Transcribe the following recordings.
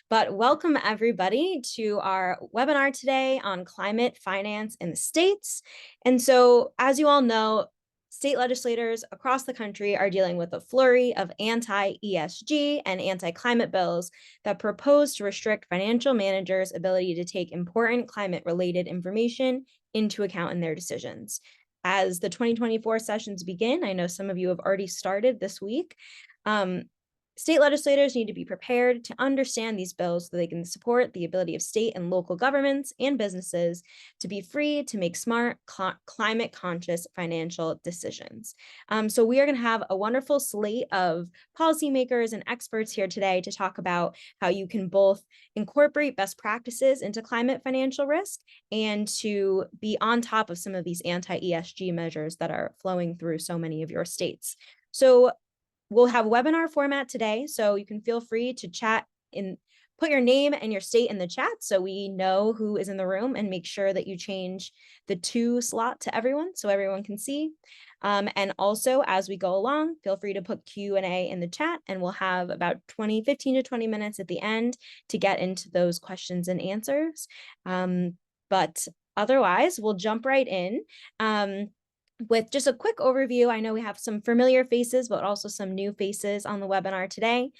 But welcome everybody to our webinar today on climate finance in the states. And so, as you all know, state legislators across the country are dealing with a flurry of anti-ESG and anti-climate bills that propose to restrict financial managers' ability to take important climate-related information into account in their decisions. As the 2024 sessions begin, I know some of you have already started this week. State legislators need to be prepared to understand these bills so they can support the ability of state and local governments and businesses to be free to make smart, climate-conscious financial decisions. So we are going to have a wonderful slate of policymakers and experts here today to talk about how you can both incorporate best practices into climate financial risk and to be on top of some of these anti-ESG measures that are flowing through so many of your states. So we'll have webinar format today, so you can feel free to chat and put your name and your state in the chat so we know who is in the room, and make sure that you change the to slot to everyone so everyone can see. And also, as we go along, feel free to put Q&A in the chat, and we'll have about 15 to 20 minutes at the end to get into those questions and answers. But otherwise, we'll jump right in. With just a quick overview, I know we have some familiar faces, but also some new faces on the webinar today.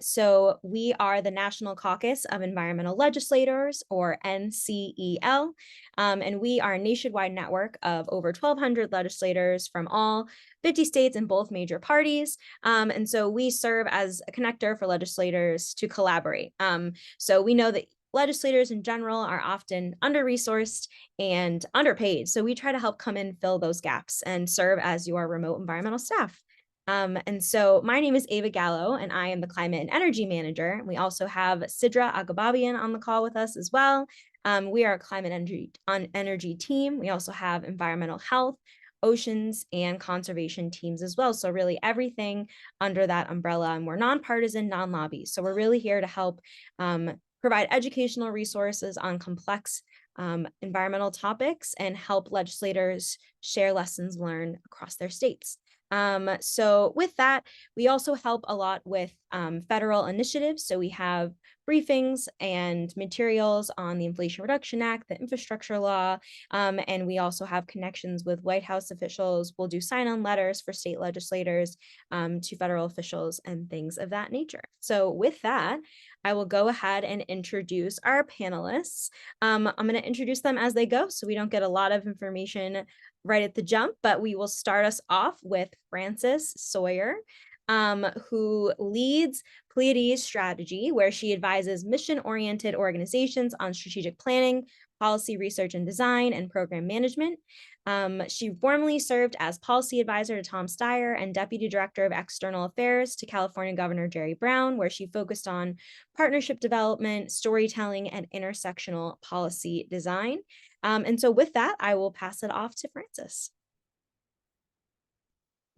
So we are the National Caucus of Environmental Legislators, or NCEL, and we are a nationwide network of over 1,200 legislators from all 50 states and both major parties. And so we serve as a connector for legislators to collaborate. So we know that legislators in general are often under-resourced and underpaid. So we try to help come in, fill those gaps, and serve as your remote environmental staff. And so my name is Ava Gallo, and I am the Climate and Energy Manager. We also have Sidra Agababian on the call with us as well. We are a climate energy team. We also have environmental health, oceans, and conservation teams as well. So really everything under that umbrella, and we're nonpartisan, non-lobby. So we're really here to help provide educational resources on complex environmental topics and help legislators share lessons learned across their states. So with that, we also help a lot with federal initiatives. So we have briefings and materials on the Inflation Reduction Act, the infrastructure law, and we also have connections with White House officials. We'll do sign-on letters for state legislators to federal officials and things of that nature. So with that, I will go ahead and introduce our panelists. I'm going to introduce them as they go so we don't get a lot of information right at the jump, but we will start us off with Frances Sawyer, who leads Pleiades Strategy, where she advises mission-oriented organizations on strategic planning, policy research and design, and program management. She formerly served as policy advisor to Tom Steyer and deputy director of external affairs to California Governor Jerry Brown, where she focused on partnership development, storytelling, and intersectional policy design. And so with that, I will pass it off to Frances.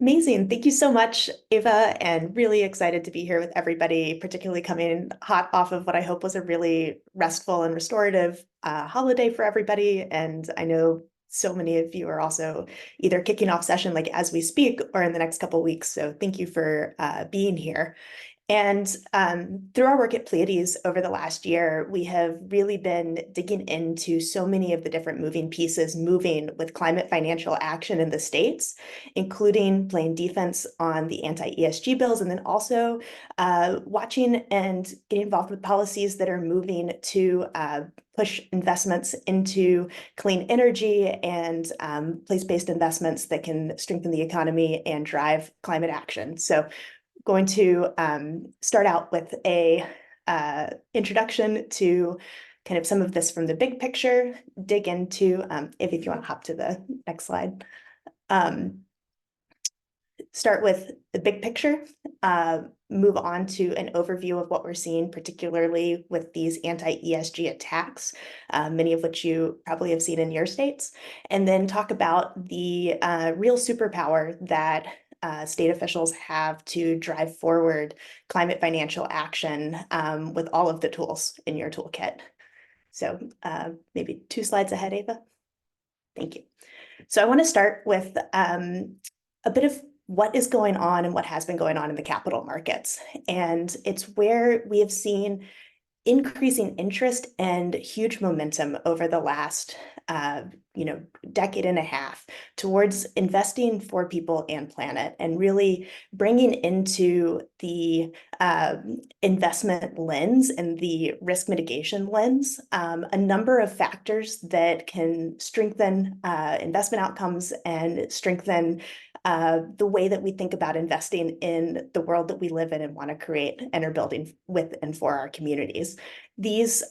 Amazing. Thank you so much, Ava, and really excited to be here with everybody, particularly coming hot off of what I hope was a really restful and restorative holiday for everybody. And I know so many of you are also either kicking off session like as we speak or in the next couple of weeks. So thank you for being here. And through our work at Pleiades over the last year, we have really been digging into so many of the different moving pieces moving with climate financial action in the states, including playing defense on the anti-ESG bills, and then also watching and getting involved with policies that are moving to push investments into clean energy and place-based investments that can strengthen the economy and drive climate action. So going to start out with a introduction to kind of some of this from the big picture, dig into, if you want to hop to the next slide, start with the big picture, move on to an overview of what we're seeing, particularly with these anti-ESG attacks, many of which you probably have seen in your states, and then talk about the real superpower that state officials have to drive forward climate financial action with all of the tools in your toolkit. So maybe 2 slides ahead, Ava. Thank you. So I want to start with a bit of what is going on and what has been going on in the capital markets. And it's where we have seen increasing interest and huge momentum over the last decade and a half towards investing for people and planet, and really bringing into the investment lens and the risk mitigation lens a number of factors that can strengthen investment outcomes and strengthen the way that we think about investing in the world that we live in and want to create and are building with and for our communities. These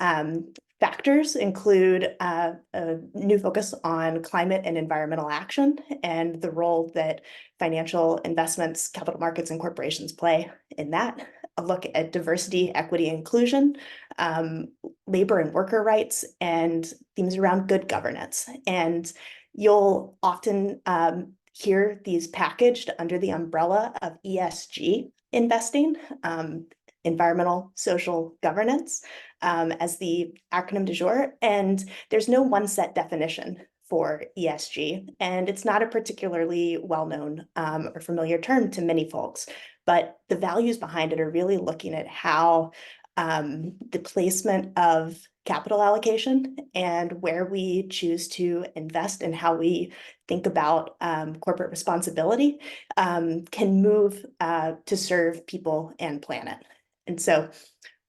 factors include a new focus on climate and environmental action and the role that financial investments, capital markets, and corporations play in that. A look at diversity, equity, inclusion, labor and worker rights, and themes around good governance. And you'll often hear these packaged under the umbrella of ESG investing, environmental, social governance, as the acronym du jour. And there's no one set definition for ESG, and it's not a particularly well-known or familiar term to many folks, but the values behind it are really looking at how the placement of capital allocation and where we choose to invest and how we think about corporate responsibility can move to serve people and planet. And so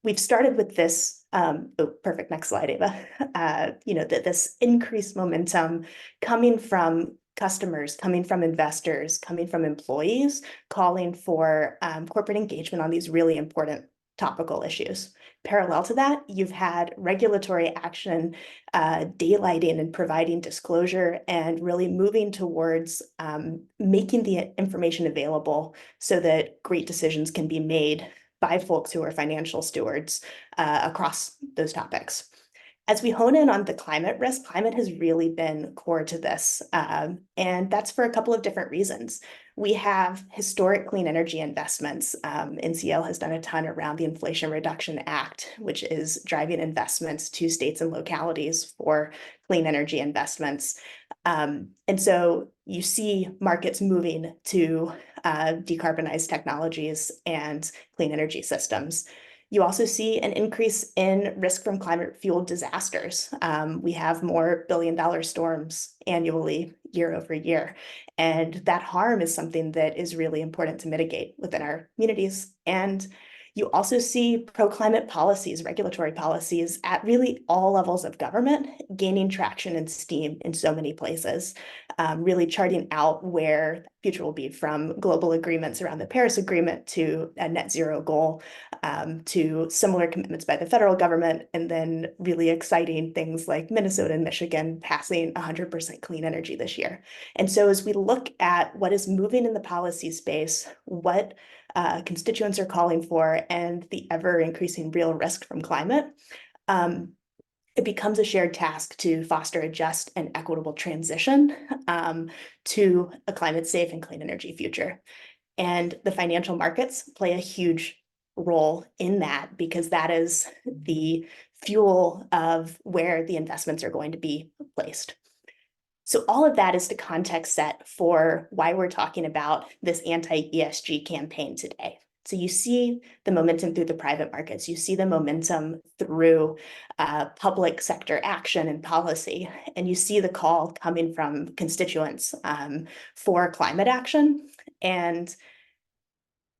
we've started with this, perfect, next slide, Ava, that this increased momentum coming from customers, coming from investors, coming from employees, calling for corporate engagement on these really important topical issues. Parallel to that, you've had regulatory action daylighting and providing disclosure and really moving towards making the information available so that great decisions can be made by folks who are financial stewards across those topics. As we hone in on the climate risk, climate has really been core to this, and that's for a couple of different reasons. We have historic clean energy investments. NCL has done a ton around the Inflation Reduction Act, which is driving investments to states and localities for clean energy investments. And so you see markets moving to decarbonized technologies and clean energy systems. You also see an increase in risk from climate-fueled disasters. We have more billion-dollar storms annually, year over year. And that harm is something that is really important to mitigate within our communities. And you also see pro-climate policies, regulatory policies at really all levels of government gaining traction and steam in so many places, really charting out where the future will be, from global agreements around the Paris Agreement to a net zero goal, to similar commitments by the federal government, and then really exciting things like Minnesota and Michigan passing 100% clean energy this year. And so as we look at what is moving in the policy space, what constituents are calling for, and the ever increasing real risk from climate, it becomes a shared task to foster a just and equitable transition to a climate safe and clean energy future. And the financial markets play a huge role in that, because that is the fuel of where the investments are going to be placed. So all of that is the context set for why we're talking about this anti-ESG campaign today. So you see the momentum through the private markets, you see the momentum through public sector action and policy, and you see the call coming from constituents for climate action. And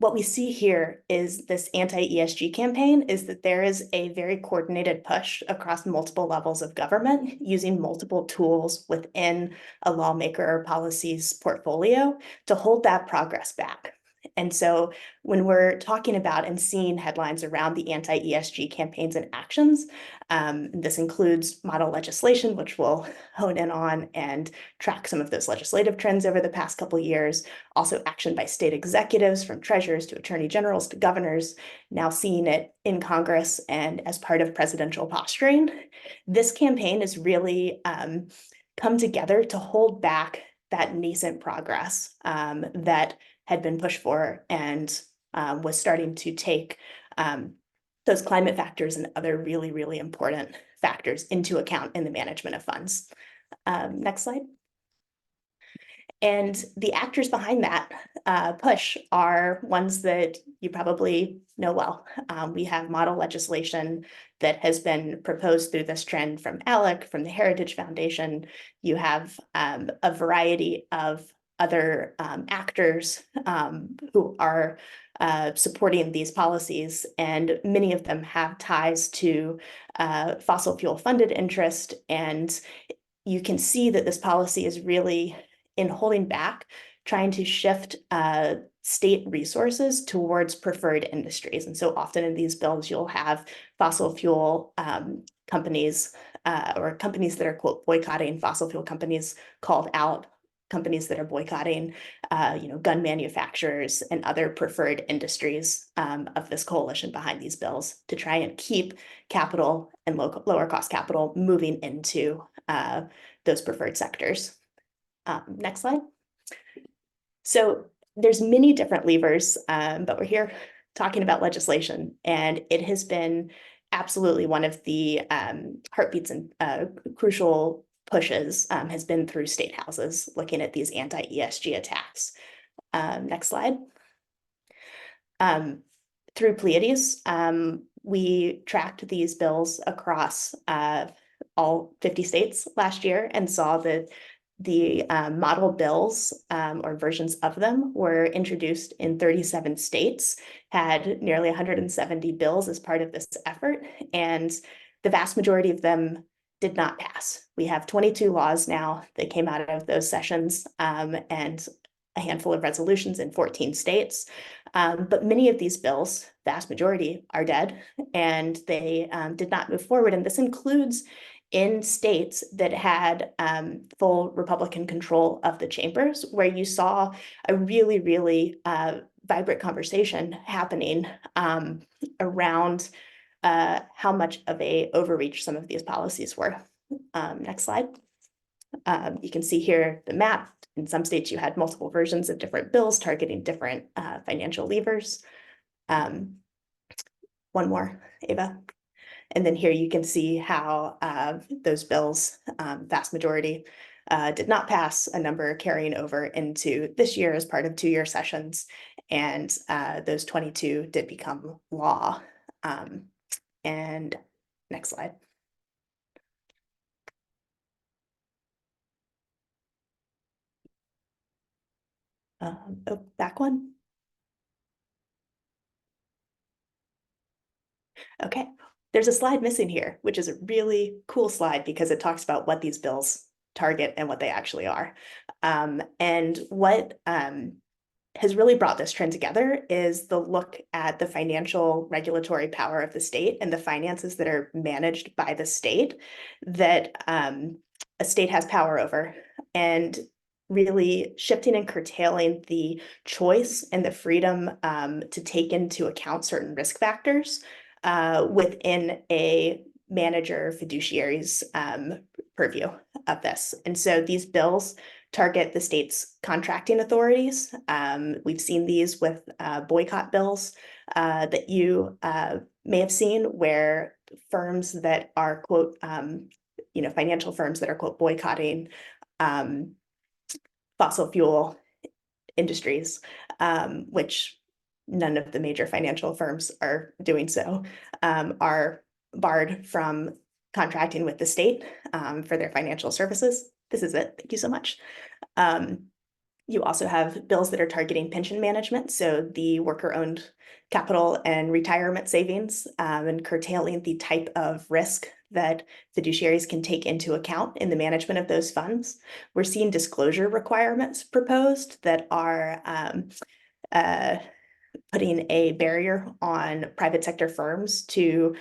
what we see here is this anti-ESG campaign is that there is a very coordinated push across multiple levels of government using multiple tools within a lawmaker or policy's portfolio to hold that progress back. And so when we're talking about and seeing headlines around the anti-ESG campaigns and actions, this includes model legislation, which we'll hone in on and track some of those legislative trends over the past couple of years. Also action by state executives, from treasurers to attorney generals to governors, now seeing it in Congress and as part of presidential posturing. This campaign has really come together to hold back that nascent progress that had been pushed for and was starting to take those climate factors and other really, really important factors into account in the management of funds. Next slide. And the actors behind that push are ones that you probably know well. We have model legislation that has been proposed through this trend from ALEC, from the Heritage Foundation. You have a variety of other actors who are supporting these policies, and many of them have ties to fossil fuel funded interest. And you can see that this policy is really, in holding back, trying to shift state resources towards preferred industries. And so often in these bills, you'll have fossil fuel companies or companies that are, quote, boycotting fossil fuel companies called out, companies that are boycotting, gun manufacturers and other preferred industries of this coalition behind these bills to try and keep capital and lower cost capital moving into those preferred sectors. Next slide. So there's many different levers, but we're here talking about legislation, and it has been absolutely one of the heartbeats and crucial pushes has been through state houses looking at these anti-ESG attacks. Next slide. Through Pleiades, we tracked these bills across all 50 states last year and saw that the model bills or versions of them were introduced in 37 states, had nearly 170 bills as part of this effort, and the vast majority of them did not pass. We have 22 laws now that came out of those sessions and a handful of resolutions in 14 states. But many of these bills, vast majority, are dead, and they did not move forward. And this includes in states that had full Republican control of the chambers, where you saw a really, really vibrant conversation happening around how much of a overreach some of these policies were. Next slide. You can see here the map. In some states, you had multiple versions of different bills targeting different financial levers. One more, Ava. And then here you can see how those bills, vast majority, did not pass, a number carrying over into this year as part of 2-year sessions, and those 22 did become law. And next slide. Oh, back one. Okay, there's a slide missing here, which is a really cool slide because it talks about what these bills target and what they actually are. And what has really brought this trend together is the look at the financial regulatory power of the state and the finances that are managed by the state that a state has power over, and really shifting and curtailing the choice and the freedom to take into account certain risk factors within a manager fiduciary's purview of this. And so these bills target the state's contracting authorities. We've seen these with boycott bills that you may have seen, where firms that are, quote, financial firms that are, quote, boycotting fossil fuel industries, which none of the major financial firms are doing so, are barred from contracting with the state for their financial services. This is it. Thank you so much. You also have bills that are targeting pension management, so the worker-owned capital and retirement savings, and curtailing the type of risk that fiduciaries can take into account in the management of those funds. We're seeing disclosure requirements proposed that are putting a barrier on private sector firms to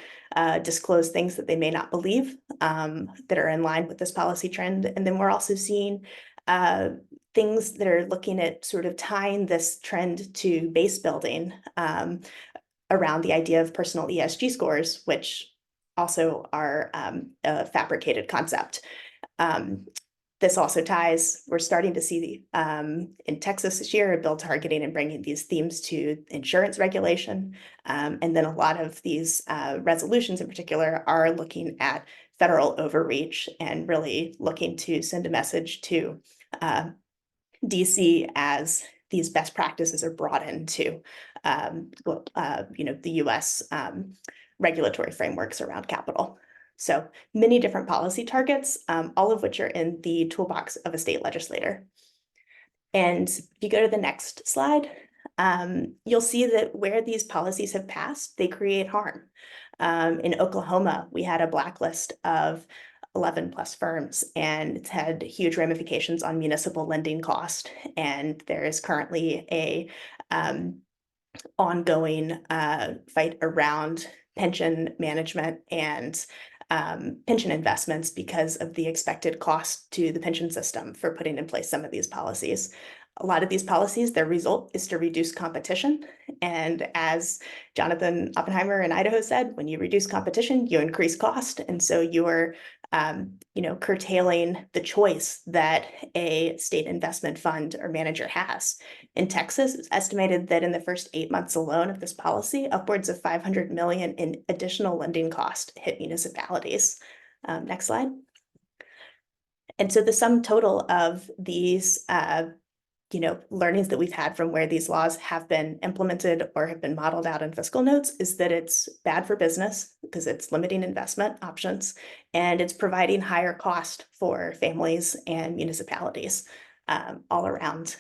disclose things that they may not believe that are in line with this policy trend. And then we're also seeing things that are looking at sort of tying this trend to base building around the idea of personal ESG scores, which also are a fabricated concept. This also ties, we're starting to see in Texas this year, a bill targeting and bringing these themes to insurance regulation. And then a lot of these resolutions in particular are looking at federal overreach and really looking to send a message to DC as these best practices are brought into the US regulatory frameworks around capital. So many different policy targets, all of which are in the toolbox of a state legislator. And if you go to the next slide, you'll see that where these policies have passed, they create harm. In Oklahoma, we had a blacklist of 11 plus firms, and it's had huge ramifications on municipal lending cost. And there is currently a ongoing fight around pension management and pension investments because of the expected cost to the pension system for putting in place some of these policies. A lot of these policies, their result is to reduce competition. And as Jonathan Oppenheimer in Idaho said, when you reduce competition, you increase cost. And so you're curtailing the choice that a state investment fund or manager has. In Texas, it's estimated that in the first 8 months alone of this policy, upwards of $500 million in additional lending cost hit municipalities. Next slide. And so the sum total of these learnings that we've had from where these laws have been implemented or have been modeled out in fiscal notes is that it's bad for business because it's limiting investment options, and it's providing higher cost for families and municipalities all around.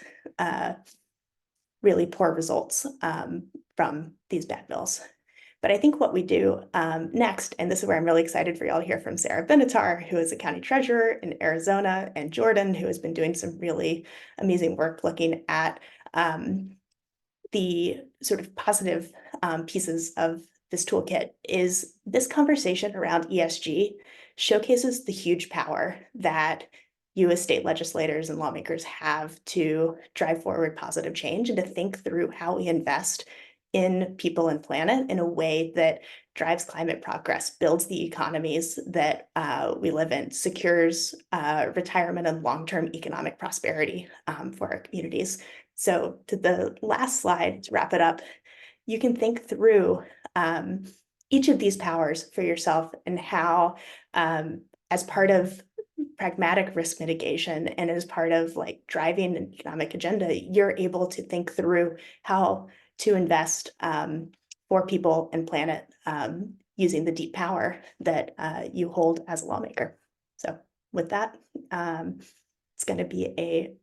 Really poor results from these bad bills. But I think what we do next, and this is where I'm really excited for y'all to hear from Sarah Benatar, who is a county treasurer in Arizona, and Jordan, who has been doing some really amazing work looking at the sort of positive pieces of this toolkit, is this conversation around ESG showcases the huge power that you as state legislators and lawmakers have to drive forward positive change and to think through how we invest in people and planet in a way that drives climate progress, builds the economies that we live in, secures retirement and long-term economic prosperity for our communities. So to the last slide, to wrap it up, you can think through each of these powers for yourself and how, as part of pragmatic risk mitigation and as part of like driving an economic agenda, you're able to think through how to invest for people and planet using the deep power that you hold as a lawmaker. So with that, it's going to be a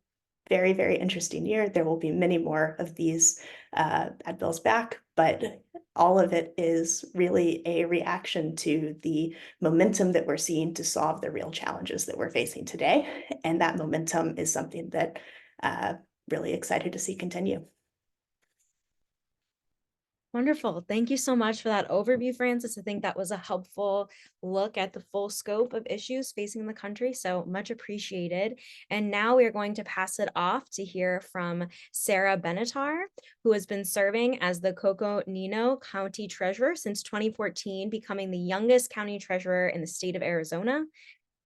very, very interesting year. There will be many more of these bad bills back, but all of it is really a reaction to the momentum that we're seeing to solve the real challenges that we're facing today. And that momentum is something that really excited to see continue. Wonderful. Thank you so much for that overview, Francis. I think that was a helpful look at the full scope of issues facing the country. So much appreciated. And now we are going to pass it off to hear from Sarah Benatar, who has been serving as the Coconino County Treasurer since 2014, becoming the youngest county treasurer in the state of Arizona.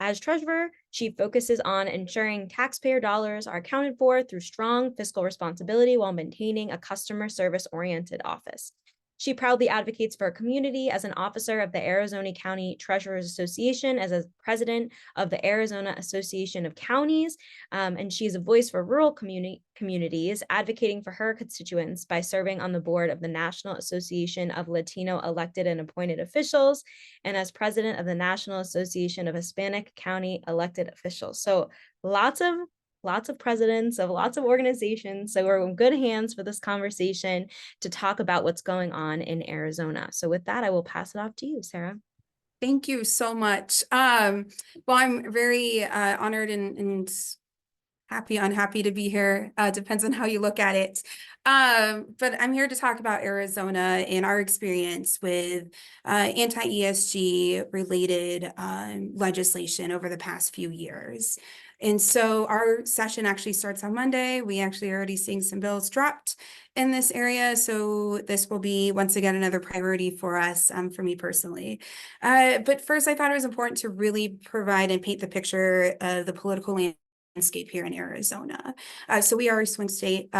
As treasurer, she focuses on ensuring taxpayer dollars are accounted for through strong fiscal responsibility while maintaining a customer service-oriented office. She proudly advocates for her community as an officer of the Arizona County Treasurers Association, as a president of the Arizona Association of Counties, and she is a voice for rural communities, advocating for her constituents by serving on the board of the National Association of Latino Elected and Appointed Officials, and as president of the National Association of Hispanic County Elected Officials. So lots of presidents of lots of organizations. So we're in good hands for this conversation to talk about what's going on in Arizona. So with that, I will pass it off to you, Sarah. Thank you so much. Well, I'm very honored and unhappy to be here. Depends on how you look at it. But I'm here to talk about Arizona and our experience with anti-ESG related legislation over the past few years. And so our session actually starts on Monday. We actually are already seeing some bills dropped in this area. So this will be, once again, another priority for us, for me personally. But first, I thought it was important to really provide and paint the picture of the political landscape here in Arizona. So we are a swing state.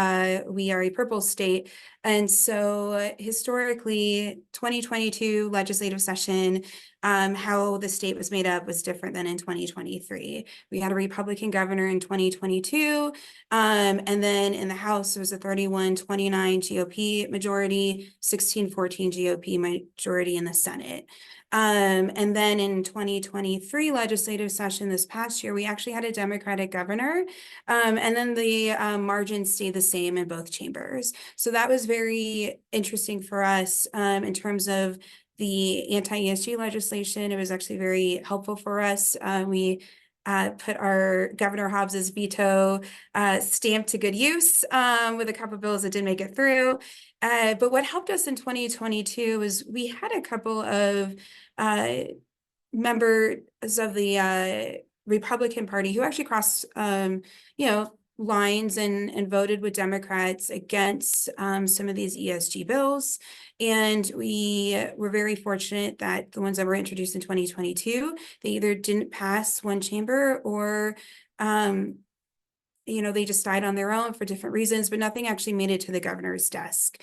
We are a purple state. And so historically, 2022 legislative session, how the state was made up was different than in 2023. We had a Republican governor in 2022, and then in the House, there was a 31-29 GOP majority, 16-14 GOP majority in the Senate. And then in 2023 legislative session this past year, we actually had a Democratic governor, and then the margins stayed the same in both chambers. So that was very interesting for us in terms of the anti-ESG legislation. It was actually very helpful for us. We put our Governor Hobbs's veto stamp to good use with a couple of bills that didn't make it through. But what helped us in 2022 was we had a couple of members of the Republican Party who actually crossed, lines and voted with Democrats against some of these ESG bills. And we were very fortunate that the ones that were introduced in 2022, they either didn't pass one chamber or they just died on their own for different reasons, but nothing actually made it to the governor's desk.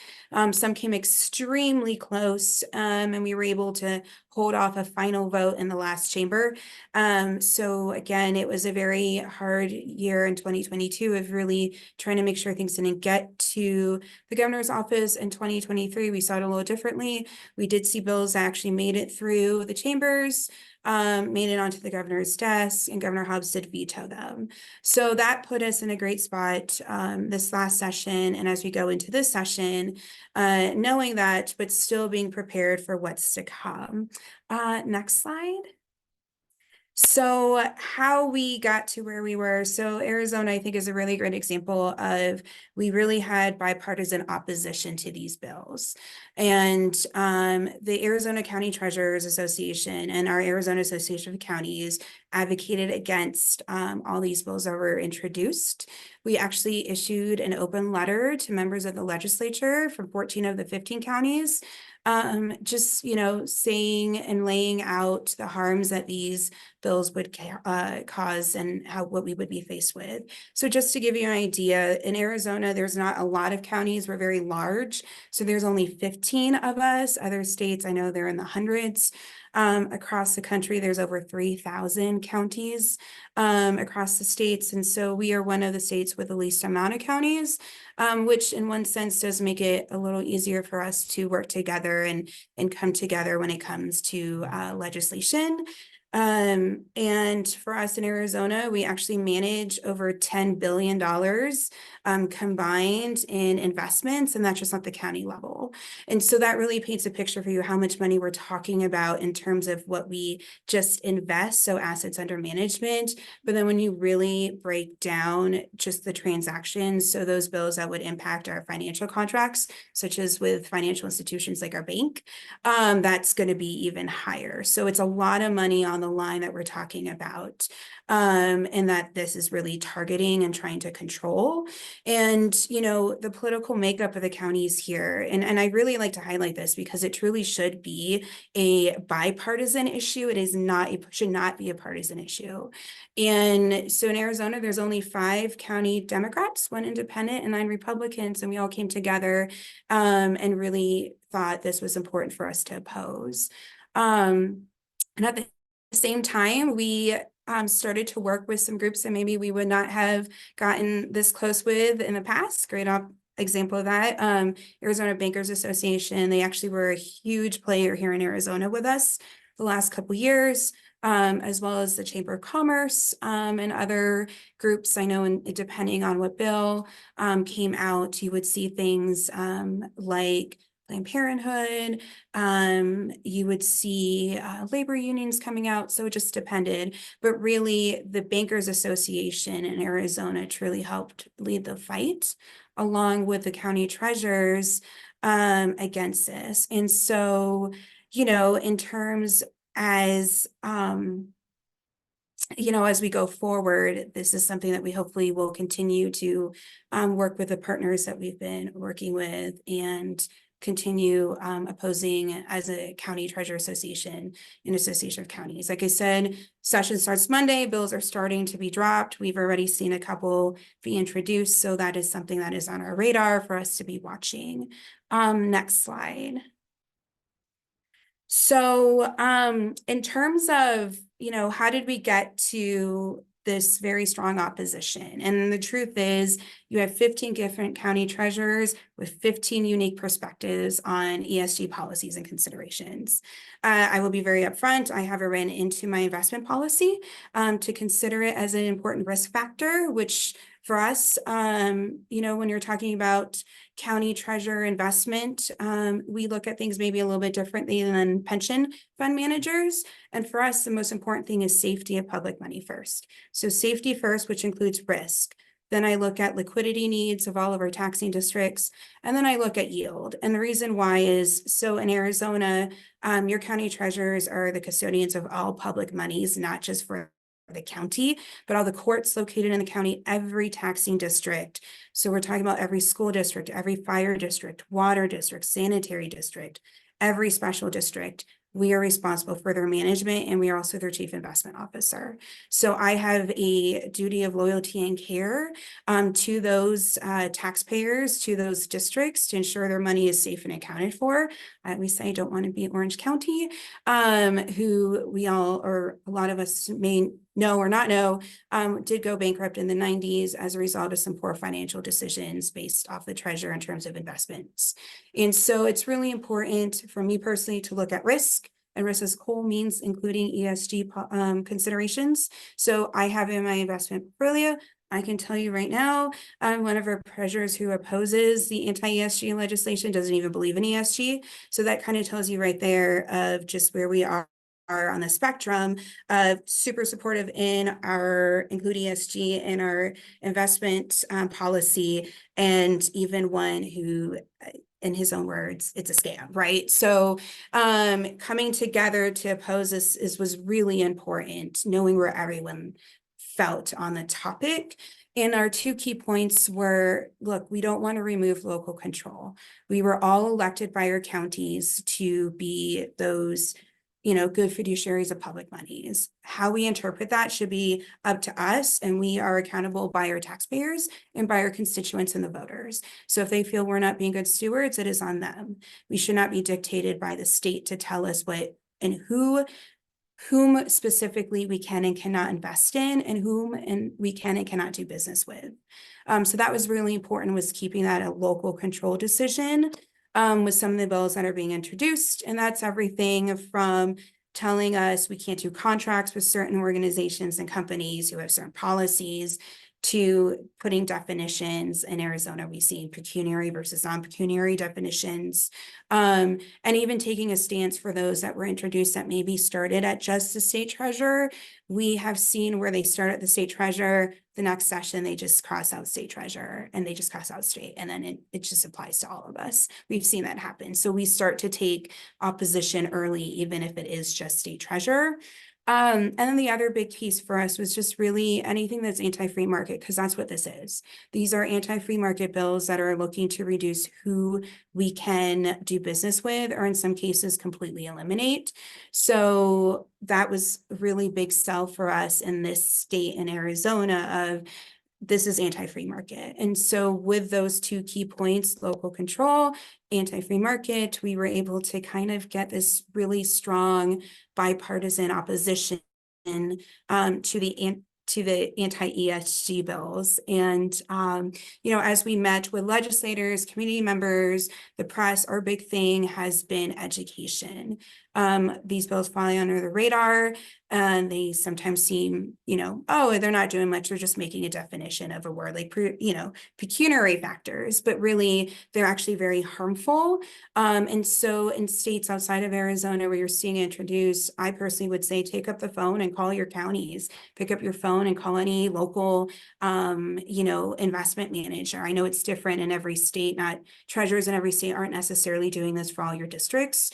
Some came extremely close, and we were able to hold off a final vote in the last chamber. So again, it was a very hard year in 2022 of really trying to make sure things didn't get to the governor's office. In 2023, we saw it a little differently. We did see bills that actually made it through the chambers, made it onto the governor's desk, and Governor Hobbs did veto them. So that put us in a great spot this last session. And as we go into this session, knowing that, but still being prepared for what's to come. Next slide. So how we got to where we were. So Arizona, I think, is a really great example of we really had bipartisan opposition to these bills. And the Arizona County Treasurers Association and our Arizona Association of Counties advocated against all these bills that were introduced. We actually issued an open letter to members of the legislature from 14 of the 15 counties, just, saying and laying out the harms that these bills would cause and what we would be faced with. So just to give you an idea, in Arizona, there's not a lot of counties. We're very large. So there's only 15 of us. Other states, I know they're in the hundreds. Across the country, there's over 3,000 counties across the states. And so we are one of the states with the least amount of counties, which in one sense does make it a little easier for us to work together and come together when it comes to legislation. And for us in Arizona, we actually manage over $10 billion combined in investments, and that's just at the county level. And so that really paints a picture for you how much money we're talking about in terms of what we just invest, so assets under management. But then when you really break down just the transactions, so those bills that would impact our financial contracts, such as with financial institutions like our bank, that's going to be even higher. So it's a lot of money on the line that we're talking about, and that this is really targeting and trying to control. And, the political makeup of the counties here, and I really like to highlight this because it truly should be a bipartisan issue. It is not, it should not be a partisan issue. And so in Arizona, there's only 5 county Democrats, 1 independent and 9 Republicans, and we all came together and really thought this was important for us to oppose. And at the same time, we started to work with some groups that maybe we would not have gotten this close with in the past. Great example of that, Arizona Bankers Association. They actually were a huge player here in Arizona with us the last couple of years, as well as the Chamber of Commerce and other groups. I know, and depending on what bill came out, you would see things like Planned Parenthood, you would see labor unions coming out, so it just depended. But really, the Bankers Association in Arizona truly helped lead the fight, along with the county treasurers against this. And so, in terms as as we go forward, this is something that we hopefully will continue to work with the partners that we've been working with and continue opposing as a county treasurer association and association of counties. Like I said, session starts Monday, bills are starting to be dropped. We've already seen a couple be introduced, so that is something that is on our radar for us to be watching. Next slide. So in terms of, how did we get to this very strong opposition? And the truth is, you have 15 different county treasurers with 15 unique perspectives on ESG policies and considerations. I will be very upfront. I have it written into my investment policy to consider it as an important risk factor, which for us, when you're talking about county treasurer investment, we look at things maybe a little bit differently than pension fund managers. And for us, the most important thing is safety of public money first. So safety first, which includes risk. Then I look at liquidity needs of all of our taxing districts. And then I look at yield. And the reason why is, so in Arizona, your county treasurers are the custodians of all public monies, not just for the county, but all the courts located in the county, every taxing district. So we're talking about every school district, every fire district, water district, sanitary district, every special district. We are responsible for their management, and we are also their chief investment officer. So I have a duty of loyalty and care to those taxpayers, to those districts, to ensure their money is safe and accounted for. We say I don't want to be Orange County, who we all, or a lot of us may know or not know, did go bankrupt in the 90s as a result of some poor financial decisions based off the treasurer in terms of investments. And so it's really important for me personally to look at risk, and risk as whole means including ESG considerations. So I have in my investment portfolio, I can tell you right now, one of our treasurers who opposes the anti-ESG legislation doesn't even believe in ESG. So that kind of tells you right there of just where we are on the spectrum of super supportive in our include ESG in our investment policy, and even one who, in his own words, it's a scam, right? So coming together to oppose this was really important, knowing where everyone felt on the topic. And our two key points were, look, we don't want to remove local control. We were all elected by our counties to be those good fiduciaries of public monies. How we interpret that should be up to us, and we are accountable by our taxpayers and by our constituents and the voters. So if they feel we're not being good stewards, it is on them. We should not be dictated by the state to tell us what and whom specifically we can and cannot invest in, and whom and we can and cannot do business with. So that was really important, was keeping that a local control decision. With some of the bills that are being introduced. And that's everything from telling us we can't do contracts with certain organizations and companies who have certain policies, to putting definitions. In Arizona, we see pecuniary versus non-pecuniary definitions, and even taking a stance for those that were introduced that maybe started at just the state treasurer. We have seen where they start at the state treasurer, the next session, they just cross out state treasurer and they just cross out state. And then it just applies to all of us. We've seen that happen. So we start to take opposition early, even if it is just state treasurer. And then the other big piece for us was just really anything that's anti-free market, because that's what this is. These are anti-free market bills that are looking to reduce who we can do business with, or in some cases completely eliminate. So that was a really big sell for us in this state in Arizona of, this is anti-free market. And so with those two key points, local control, anti-free market, we were able to kind of get this really strong bipartisan opposition to the anti-ESG bills. And, as we met with legislators, community members, the press, our big thing has been education. These bills fly under the radar, and they sometimes seem, oh, they're not doing much. They're just making a definition of a word like, pecuniary factors, but really they're actually very harmful. And so in states outside of Arizona where you're seeing it introduced, I personally would say, take up the phone and call your counties, pick up your phone and call any local, investment manager. I know it's different in every state, not treasurers in every state aren't necessarily doing this for all your districts.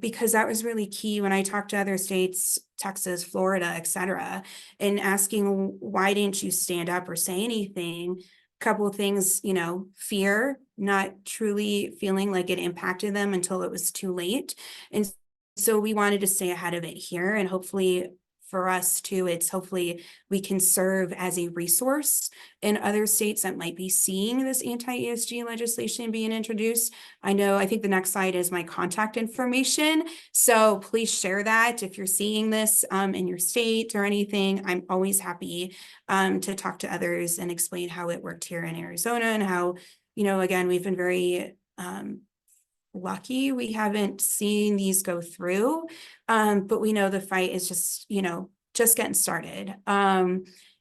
Because that was really key when I talked to other states, Texas, Florida, et cetera, and asking, why didn't you stand up or say anything? couple of things, you know, fear, not truly feeling like it impacted them until it was too late. And so we wanted to stay ahead of it here, and hopefully for us too, it's hopefully we can serve as a resource in other states that might be seeing this anti-ESG legislation being introduced. I think the next slide is my contact information. So please share that if you're seeing this in your state or anything. I'm always happy to talk to others and explain how it worked here in Arizona, and how, you know, again, we've been very lucky we haven't seen these go through, but we know the fight is just, you know, just getting started.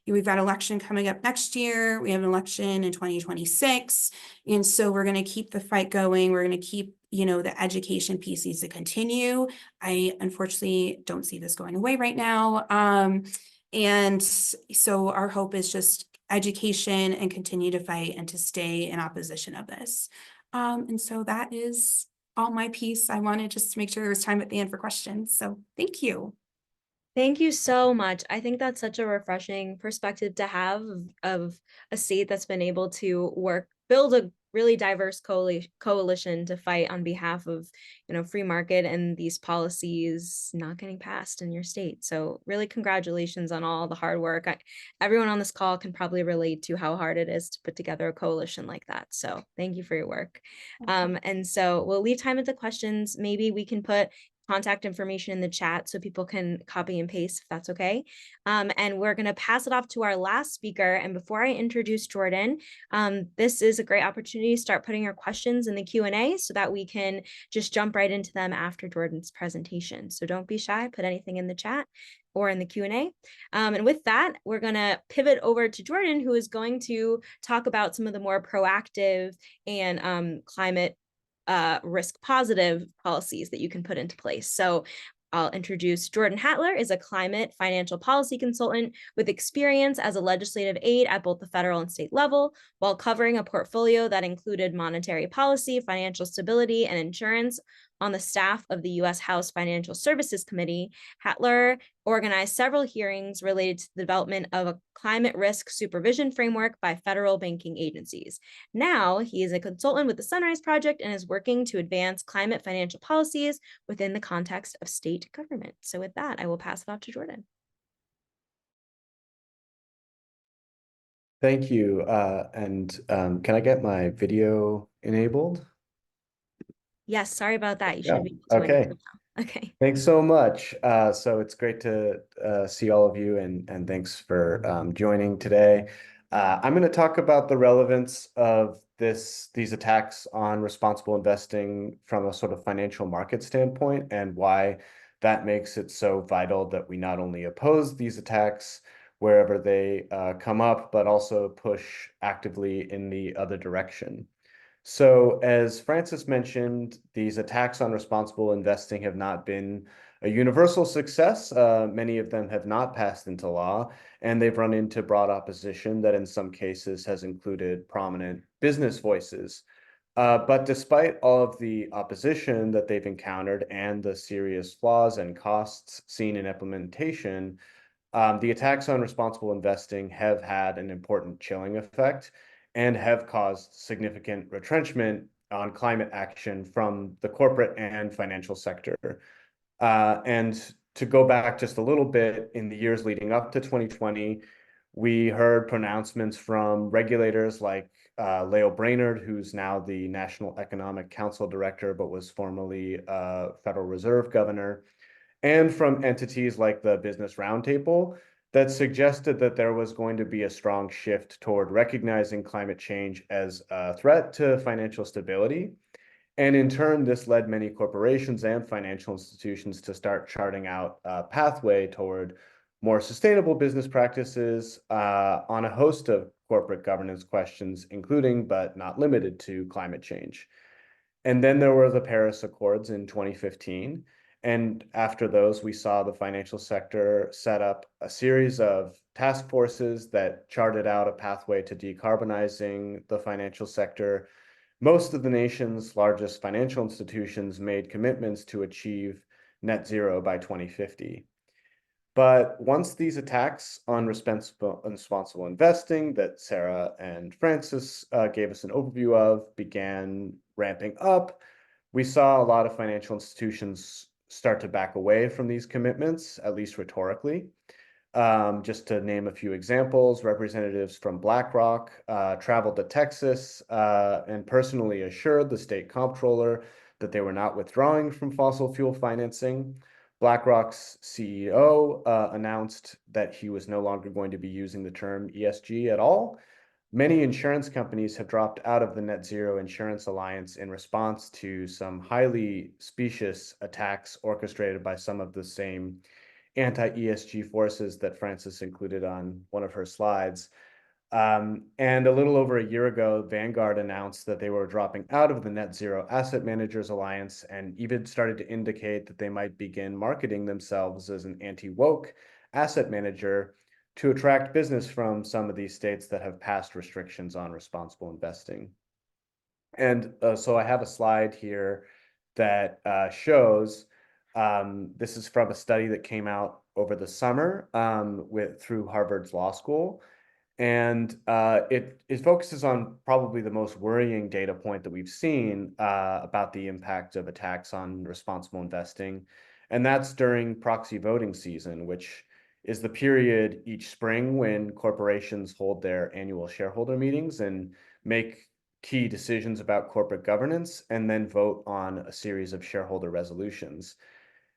We've got election coming up next year. We have an election in 2026. And so we're going to keep the fight going. We're going to keep, you know, the education piece needs to continue. I unfortunately don't see this going away right now. And so our hope is just education and continue to fight and to stay in opposition of this. And so that is all my piece. I wanted just to make sure there was time at the end for questions. So thank you. Thank you so much. I think that's such a refreshing perspective to have of a state that's been able to build a really diverse coalition to fight on behalf of, you know, free market and these policies not getting passed in your state. So really congratulations on all the hard work. Everyone on this call can probably relate to how hard it is to put together a coalition like that. So thank you for your work. And so we'll leave time at the questions. Maybe we can put contact information in the chat so people can copy and paste if that's okay. And we're going to pass it off to our last speaker. And before I introduce Jordan, this is a great opportunity to start putting your questions in the Q&A so that we can just jump right into them after Jordan's presentation. So don't be shy, put anything in the chat or in the Q&A. And with that, we're going to pivot over to Jordan, who is going to talk about some of the more proactive and climate risk positive policies that you can put into place. So I'll introduce Jordan Hattler is a climate financial policy consultant with experience as a legislative aide at both the federal and state level, while covering a portfolio that included monetary policy, financial stability, and insurance. On the staff of the U.S. House Financial Services Committee, Hattler organized several hearings related to the development of a climate risk supervision framework by federal banking agencies. Now, he is a consultant with the Sunrise Project and is working to advance climate financial policies within the context of state government. So with that, I will pass it off to Jordan. Thank you. Can I get my video enabled? Yes, sorry about that. You Yeah. should be able to Okay. now. Okay. Thanks so much. So it's great to see all of you, and thanks for joining today. I'm going to talk about the relevance of these attacks on responsible investing from a sort of financial market standpoint, and why that makes it so vital that we not only oppose these attacks wherever they come up, but also push actively in the other direction. So, as Francis mentioned, these attacks on responsible investing have not been a universal success. Many of them have not passed into law, and they've run into broad opposition that in some cases has included prominent business voices. But despite all of the opposition that they've encountered and the serious flaws and costs seen in implementation, the attacks on responsible investing have had an important chilling effect and have caused significant retrenchment on climate action from the corporate and financial sector. And to go back just a little bit, in the years leading up to 2020, we heard pronouncements from regulators like Lael Brainerd, who's now the National Economic Council Director, but was formerly Federal Reserve Governor, and from entities like the Business Roundtable, that suggested that there was going to be a strong shift toward recognizing climate change as a threat to financial stability. And in turn, this led many corporations and financial institutions to start charting out a pathway toward more sustainable business practices on a host of corporate governance questions, including but not limited to climate change. And then there were the Paris Accords in 2015. And after those, we saw the financial sector set up a series of task forces that charted out a pathway to decarbonizing the financial sector. Most of the nation's largest financial institutions made commitments to achieve net zero by 2050. But once these attacks on responsible investing that Sarah and Francis gave us an overview of began ramping up, we saw a lot of financial institutions start to back away from these commitments, at least rhetorically. Just to name a few examples, representatives from BlackRock traveled to Texas and personally assured the state comptroller that they were not withdrawing from fossil fuel financing. BlackRock's CEO announced that he was no longer going to be using the term ESG at all. Many insurance companies have dropped out of the Net Zero Insurance Alliance in response to some highly specious attacks orchestrated by some of the same anti-ESG forces that Francis included on one of her slides. And a little over a year ago, Vanguard announced that they were dropping out of the Net Zero Asset Managers Alliance and even started to indicate that they might begin marketing themselves as an anti-woke asset manager to attract business from some of these states that have passed restrictions on responsible investing. And so I have a slide here that shows this is from a study that came out over the summer through Harvard's law school. And it focuses on probably the most worrying data point that we've seen about the impact of attacks on responsible investing. And that's during proxy voting season, which is the period each spring when corporations hold their annual shareholder meetings and make key decisions about corporate governance and then vote on a series of shareholder resolutions.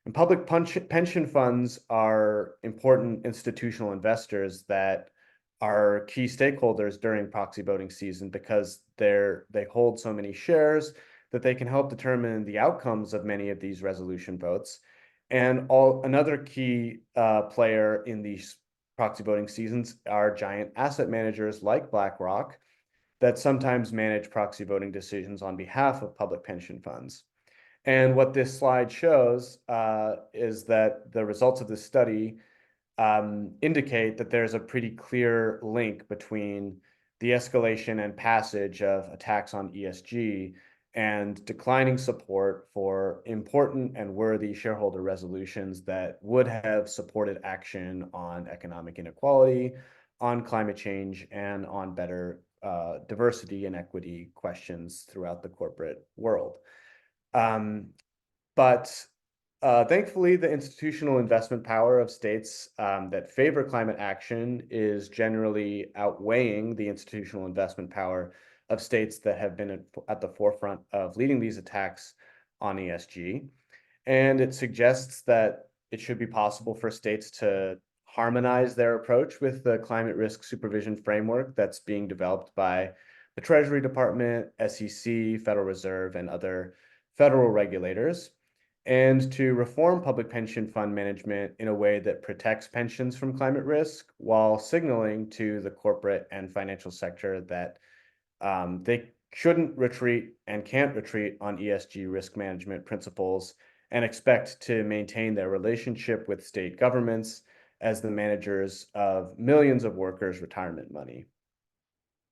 And public pension funds are important institutional investors that are key stakeholders during proxy voting season because they hold so many shares that they can help determine the outcomes of many of these resolution votes. And another key player in these proxy voting seasons are giant asset managers like BlackRock that sometimes manage proxy voting decisions on behalf of public pension funds. And what this slide shows is that the results of this study indicate that there's a pretty clear link between the escalation and passage of attacks on ESG and declining support for important and worthy shareholder resolutions that would have supported action on economic inequality, on climate change, and on better diversity and equity questions throughout the corporate world. But thankfully, the institutional investment power of states that favor climate action is generally outweighing the institutional investment power of states that have been at the forefront of leading these attacks on ESG. And it suggests that it should be possible for states to harmonize their approach with the climate risk supervision framework that's being developed by the Treasury Department, SEC, Federal Reserve, and other federal regulators, and to reform public pension fund management in a way that protects pensions from climate risk while signaling to the corporate and financial sector that they shouldn't retreat and can't retreat on ESG risk management principles and expect to maintain their relationship with state governments as the managers of millions of workers' retirement money.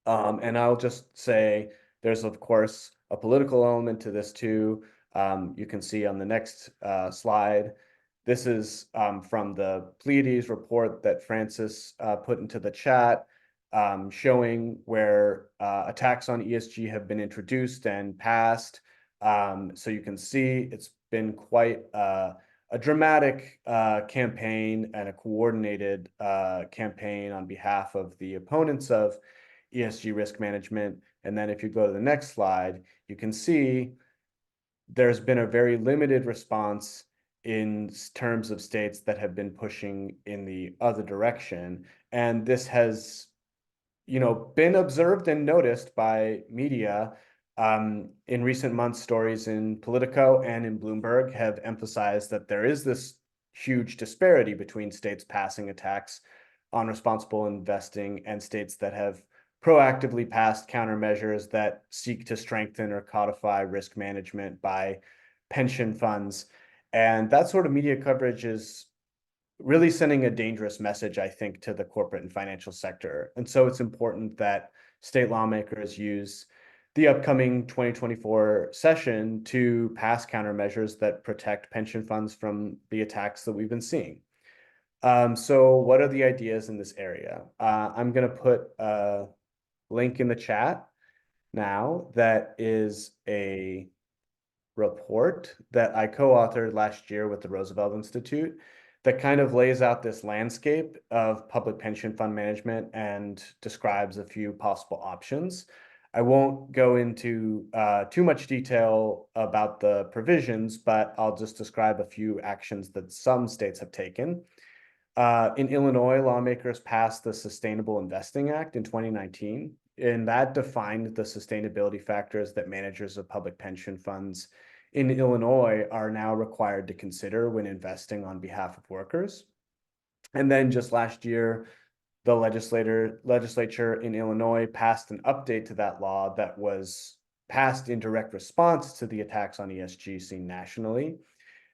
And I'll just say there's, of course, a political element to this too. You can see on the next slide, this is from the Pleiades report that Francis put into the chat, showing where attacks on ESG have been introduced and passed. So you can see it's been quite a dramatic campaign and a coordinated campaign on behalf of the opponents of ESG risk management. And then if you go to the next slide, you can see there's been a very limited response in terms of states that have been pushing in the other direction. And this has, been observed and noticed by media. In recent months, stories in Politico and in Bloomberg have emphasized that there is this huge disparity between states passing attacks on responsible investing and states that have proactively passed countermeasures that seek to strengthen or codify risk management by pension funds. And that sort of media coverage is really sending a dangerous message, I think, to the corporate and financial sector. And so it's important that state lawmakers use the upcoming 2024 session to pass countermeasures that protect pension funds from the attacks that we've been seeing. So what are the ideas in this area? I'm going to put a link in the chat now that is a report that I co-authored last year with the Roosevelt Institute that kind of lays out this landscape of public pension fund management and describes a few possible options. I won't go into too much detail about the provisions, but I'll just describe a few actions that some states have taken. In Illinois, lawmakers passed the Sustainable Investing Act in 2019, and that defined the sustainability factors that managers of public pension funds in Illinois are now required to consider when investing on behalf of workers. And then just last year, the legislature in Illinois passed an update to that law that was passed in direct response to the attacks on ESG seen nationally.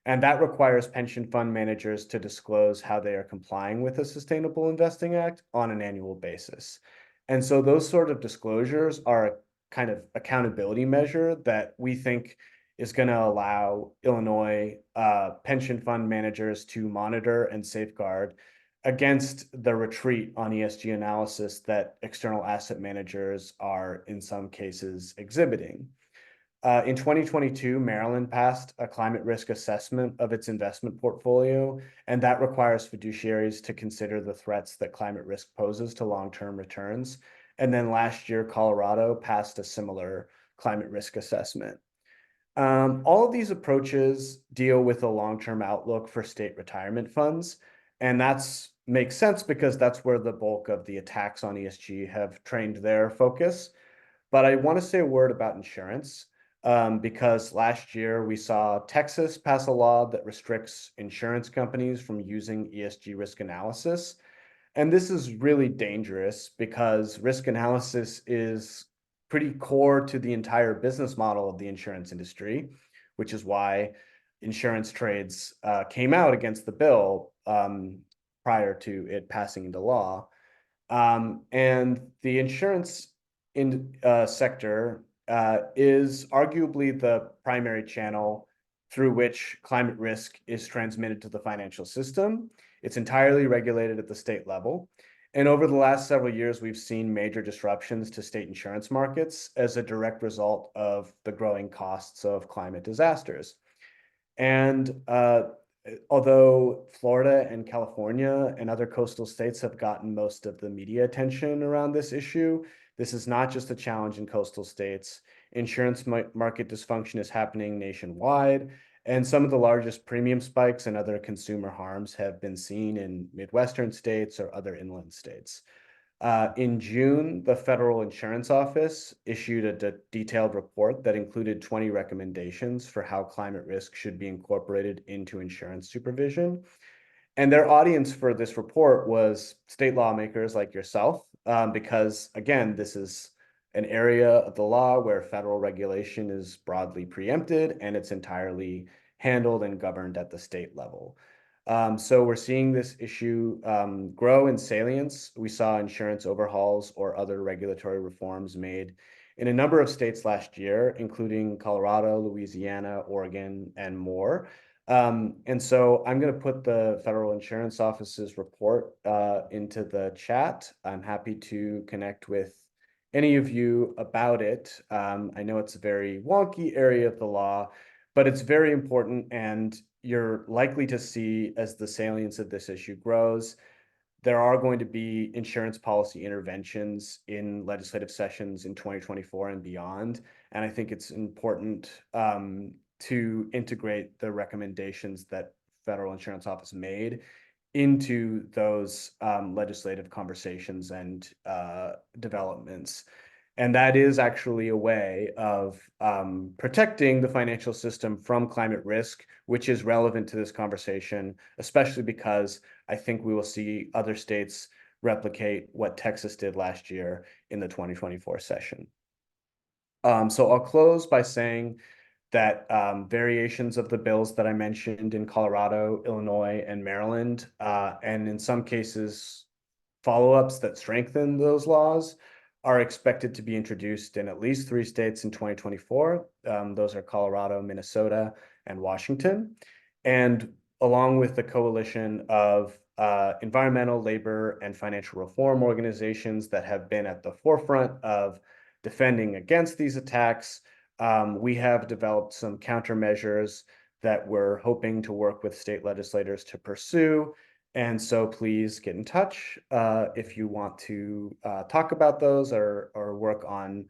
And that requires pension fund managers to disclose how they are complying with the Sustainable Investing Act on an annual basis. And so those sort of disclosures are a kind of accountability measure that we think is going to allow Illinois pension fund managers to monitor and safeguard against the retreat on ESG analysis that external asset managers are in some cases exhibiting. In 2022, Maryland passed a climate risk assessment of its investment portfolio, and that requires fiduciaries to consider the threats that climate risk poses to long-term returns. And then last year, Colorado passed a similar climate risk assessment. All of these approaches deal with a long-term outlook for state retirement funds, and that's makes sense because that's where the bulk of the attacks on ESG have trained their focus. But I want to say a word about insurance. Because last year we saw Texas pass a law that restricts insurance companies from using ESG risk analysis. And this is really dangerous because risk analysis is pretty core to the entire business model of the insurance industry, which is why insurance trades came out against the bill prior to it passing into law. And the insurance sector is arguably the primary channel through which climate risk is transmitted to the financial system. It's entirely regulated at the state level. And over the last several years, we've seen major disruptions to state insurance markets as a direct result of the growing costs of climate disasters. And although Florida and California and other coastal states have gotten most of the media attention around this issue, this is not just a challenge in coastal states. Insurance market dysfunction is happening nationwide, and some of the largest premium spikes and other consumer harms have been seen in Midwestern states or other inland states. In June, the Federal Insurance Office issued a detailed report that included 20 recommendations for how climate risk should be incorporated into insurance supervision. And their audience for this report was state lawmakers like yourself, because again, this is an area of the law where federal regulation is broadly preempted and it's entirely handled and governed at the state level. So we're seeing this issue grow in salience. We saw insurance overhauls or other regulatory reforms made in a number of states last year, including Colorado, Louisiana, Oregon, and more. And so I'm going to put the Federal Insurance Office's report into the chat. I'm happy to connect with any of you about it. I know it's a very wonky area of the law, but it's very important, and you're likely to see as the salience of this issue grows, there are going to be insurance policy interventions in legislative sessions in 2024 and beyond. And I think it's important to integrate the recommendations that Federal Insurance Office made into those legislative conversations and developments. And that is actually a way of protecting the financial system from climate risk, which is relevant to this conversation, especially because I think we will see other states replicate what Texas did last year in the 2024 session. So I'll close by saying that variations of the bills that I mentioned in Colorado, Illinois, and Maryland, and in some cases, follow-ups that strengthen those laws are expected to be introduced in at least 3 states in 2024. Those are Colorado, Minnesota, and Washington. And along with the coalition of environmental, labor, and financial reform organizations that have been at the forefront of defending against these attacks. We have developed some countermeasures that we're hoping to work with state legislators to pursue. And so please get in touch if you want to talk about those or work on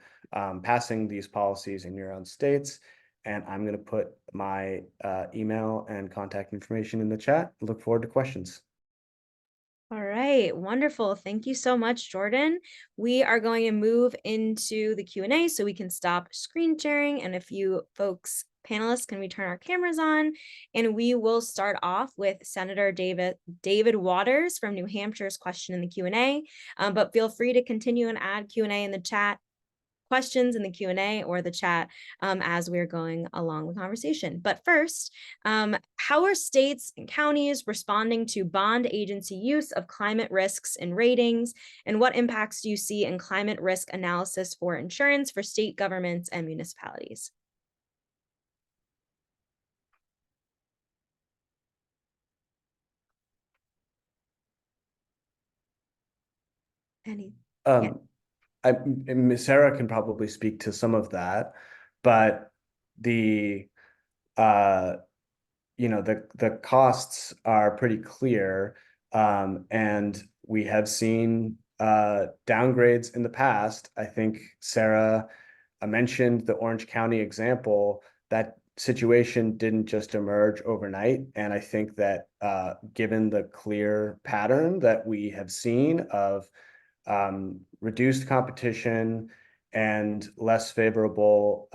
passing these policies in your own states. And I'm going to put my email and contact information in the chat. Look forward to questions. All right, wonderful. Thank you so much, Jordan. We are going to move into the Q&A so we can stop screen sharing. And if you folks, panelists, can we turn our cameras on? And we will start off with Senator David Waters from New Hampshire's question in the Q&A. But feel free to continue and add Q&A in the chat, questions in the Q&A or the chat as we're going along the conversation. But first, how are states and counties responding to bond agency use of climate risks and ratings? And what impacts do you see in climate risk analysis for insurance for state governments and municipalities? Miss Sarah can probably speak to some of that, but the the costs are pretty clear, and we have seen downgrades in the past. I think Sarah mentioned the Orange County example. That situation didn't just emerge overnight, and I think that given the clear pattern that we have seen of reduced competition and less favorable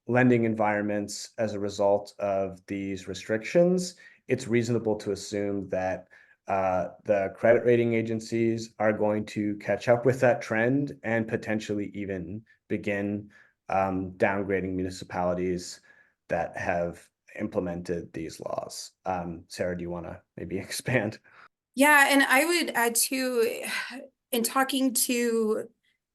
lending environments as a result of these restrictions, it's reasonable to assume that the credit rating agencies are going to catch up with that trend and potentially even begin downgrading municipalities that have implemented these laws. Sarah, do you want to maybe expand? Yeah, and I would add too, in talking to,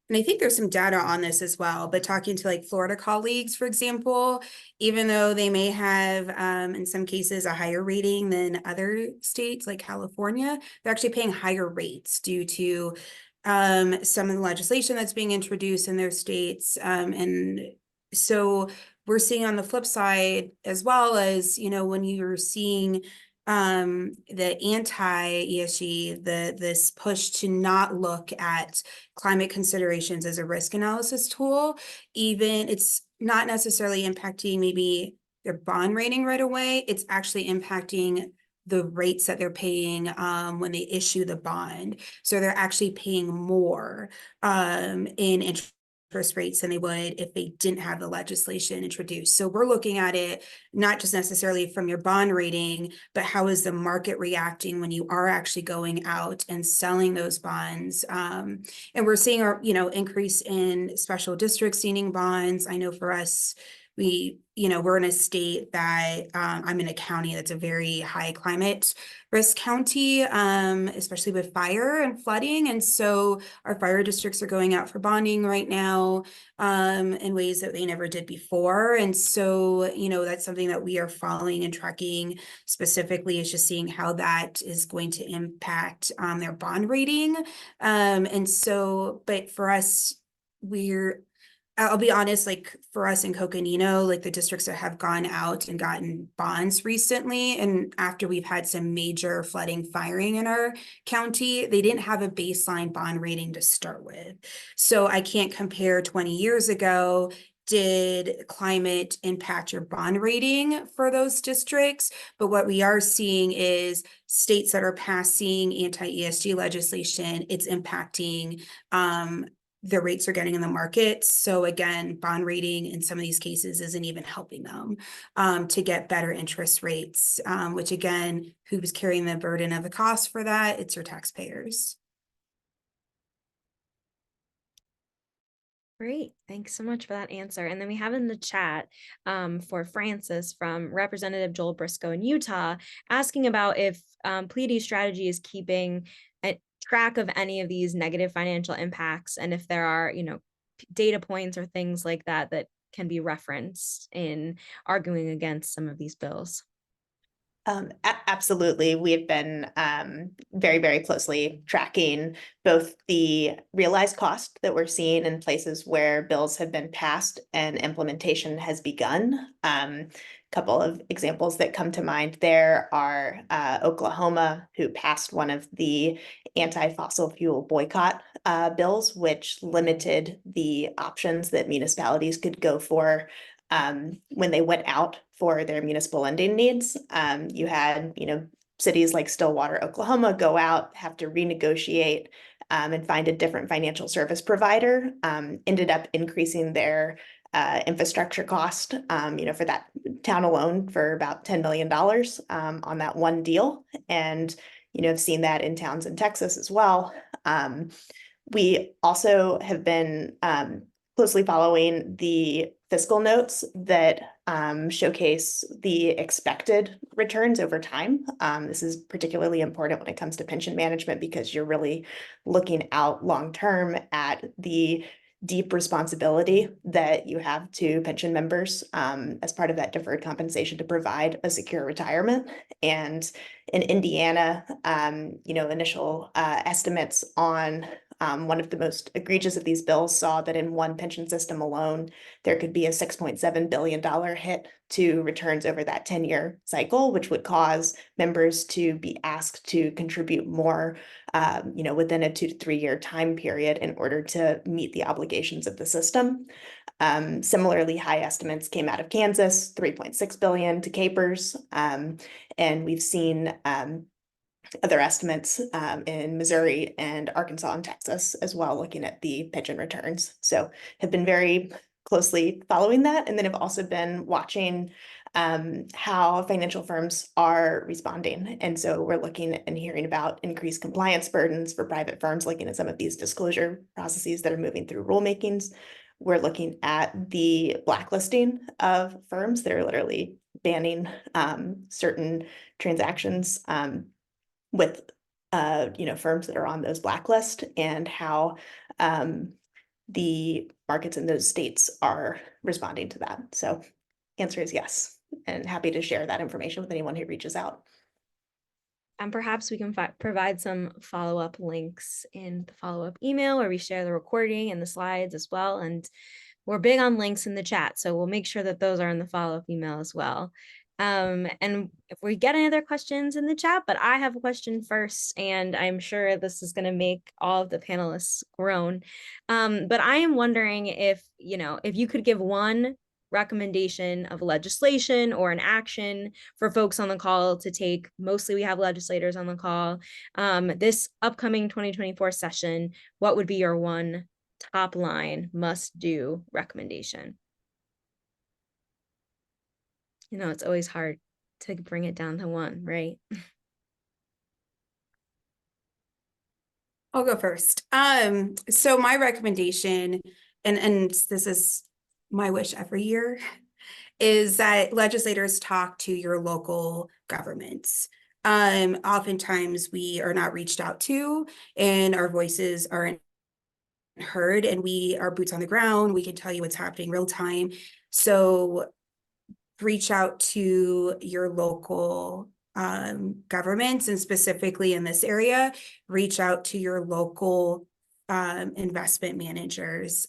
and I think there's some data on this as well, but talking to like Florida colleagues, for example, even though they may have, in some cases, a higher rating than other states like California, they're actually paying higher rates due to some of the legislation that's being introduced in their states. And so we're seeing on the flip side, as well as, when you're seeing the anti-ESG, this push to not look at climate considerations as a risk analysis tool, even it's not necessarily impacting maybe their bond rating right away, it's actually impacting the rates that they're paying when they issue the bond. So they're actually paying more in interest rates than they would if they didn't have the legislation introduced. So we're looking at it not just necessarily from your bond rating, but how is the market reacting when you are actually going out and selling those bonds. And we're seeing our increase in special districts needing bonds. I know for us, we're in a state that I'm in a county that's a very high climate risk county, especially with fire and flooding. And so our fire districts are going out for bonding right now in ways that they never did before. And so, that's something that we are following and tracking specifically, is just seeing how that is going to impact their bond rating. And so, but for us, I'll be honest, like for us in Coconino, like the districts that have gone out and gotten bonds recently, and after we've had some major flooding, firing in our county, they didn't have a baseline bond rating to start with. So I can't compare 20 years ago. Did climate impact your bond rating for those districts? But what we are seeing is states that are passing anti-ESG legislation, it's impacting the rates are getting in the market. So again, bond rating in some of these cases isn't even helping them to get better interest rates, which again, who's carrying the burden of the cost for that? It's your taxpayers. Great. Thanks so much for that answer. And then we have in the chat for Francis from Representative Joel Briscoe in Utah, asking about if Pleiades strategy is keeping track of any of these negative financial impacts, and if there are, data points or things like that that can be referenced in arguing against some of these bills. Absolutely. We've been very, very closely tracking both the realized cost that we're seeing in places where bills have been passed and implementation has begun. Couple of examples that come to mind there are Oklahoma, who passed one of the anti-fossil fuel boycott bills, which limited the options that municipalities could go for when they went out for their municipal lending needs. You had, cities like Stillwater, Oklahoma, go out, have to renegotiate and find a different financial service provider, ended up increasing their infrastructure cost, for that town alone for about $10 million on that one deal. And, I've seen that in towns in Texas as well. We also have been closely following the fiscal notes that showcase the expected returns over time. This is particularly important when it comes to pension management because you're really looking out long-term at the deep responsibility that you have to pension members as part of that deferred compensation to provide a secure retirement. And in Indiana, initial estimates on one of the most egregious of these bills saw that in one pension system alone, there could be a $6.7 billion hit to returns over that 10-year cycle, which would cause members to be asked to contribute more, within a 2 to 3 year time period in order to meet the obligations of the system. Similarly, high estimates came out of Kansas, 3.6 billion to Capers, and we've seen other estimates in Missouri and Arkansas and Texas as well, looking at the pension returns. So have been very closely following that, and then have also been watching how financial firms are responding. And so we're looking and hearing about increased compliance burdens for private firms, looking at some of these disclosure processes that are moving through rulemakings. We're looking at the blacklisting of firms that are literally banning certain transactions with firms that are on those blacklist, and how the markets in those states are responding to that. So answer is yes, and happy to share that information with anyone who reaches out. And perhaps we can provide some follow-up links in the follow-up email where we share the recording and the slides as well. And we're big on links in the chat, so we'll make sure that those are in the follow-up email as well. And if we get any other questions in the chat, but I have a question first, and I'm sure this is going to make all of the panelists groan. But I am wondering if you could give one recommendation of legislation or an action for folks on the call to take. Mostly we have legislators on the call. This upcoming 2024 session, what would be your one top line must do recommendation? It's always hard to bring it down to one, right? I'll go first. So my recommendation, and this is my wish every year, is that legislators talk to your local governments. Oftentimes we are not reached out to, and our voices aren't heard, and we are boots on the ground. We can tell you what's happening real time. So reach out to your local governments, and specifically in this area, reach out to your local investment managers.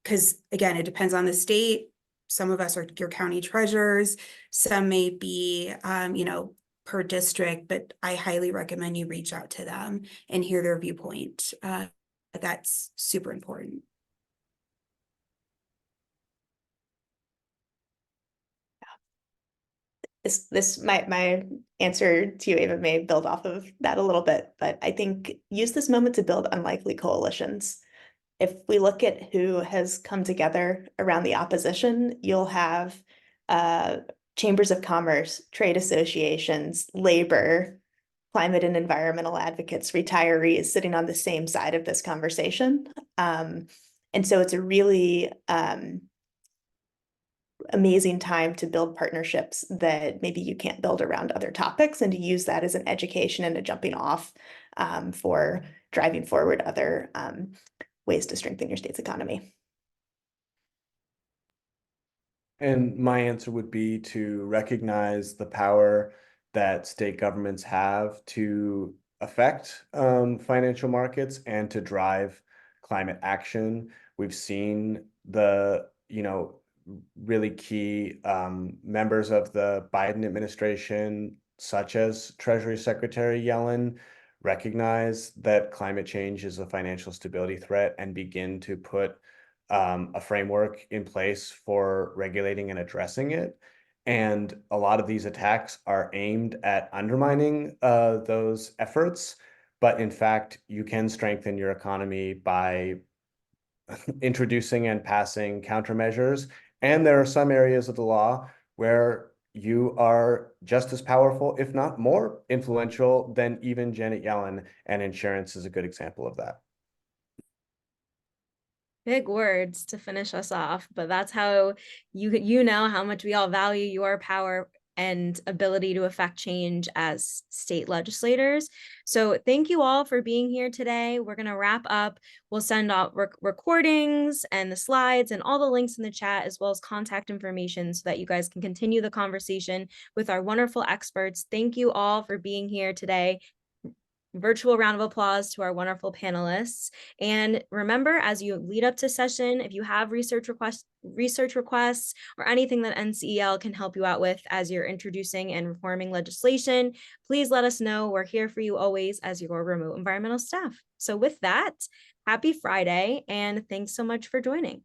Because again, it depends on the state. Some of us are your county treasurers, some may be, per district, but I highly recommend you reach out to them and hear their viewpoint. That's super important. My answer to you, Ava, may build off of that a little bit, but I think use this moment to build unlikely coalitions. If we look at who has come together around the opposition, you'll have chambers of commerce, trade associations, labor, climate and environmental advocates, retirees sitting on the same side of this conversation. And so it's a really amazing time to build partnerships that maybe you can't build around other topics, and to use that as an education and a jumping off for driving forward other ways to strengthen your state's economy. And my answer would be to recognize the power that state governments have to affect financial markets and to drive climate action. We've seen the, really key members of the Biden administration, such as Treasury Secretary Yellen, recognize that climate change is a financial stability threat and begin to put a framework in place for regulating and addressing it. And a lot of these attacks are aimed at undermining those efforts. But in fact, you can strengthen your economy by introducing and passing countermeasures. And there are some areas of the law where you are just as powerful, if not more influential than even Janet Yellen, and insurance is a good example of that. Big words to finish us off, but that's how you know how much we all value your power and ability to affect change as state legislators. So thank you all for being here today. We're going to wrap up. We'll send out recordings and the slides and all the links in the chat, as well as contact information, so that you guys can continue the conversation with our wonderful experts. Thank you all for being here today. Virtual round of applause to our wonderful panelists. And remember, as you lead up to session, if you have research requests, or anything that NCEL can help you out with as you're introducing and reforming legislation, please let us know. We're here for you always as your remote environmental staff. So with that, happy Friday, and thanks so much for joining.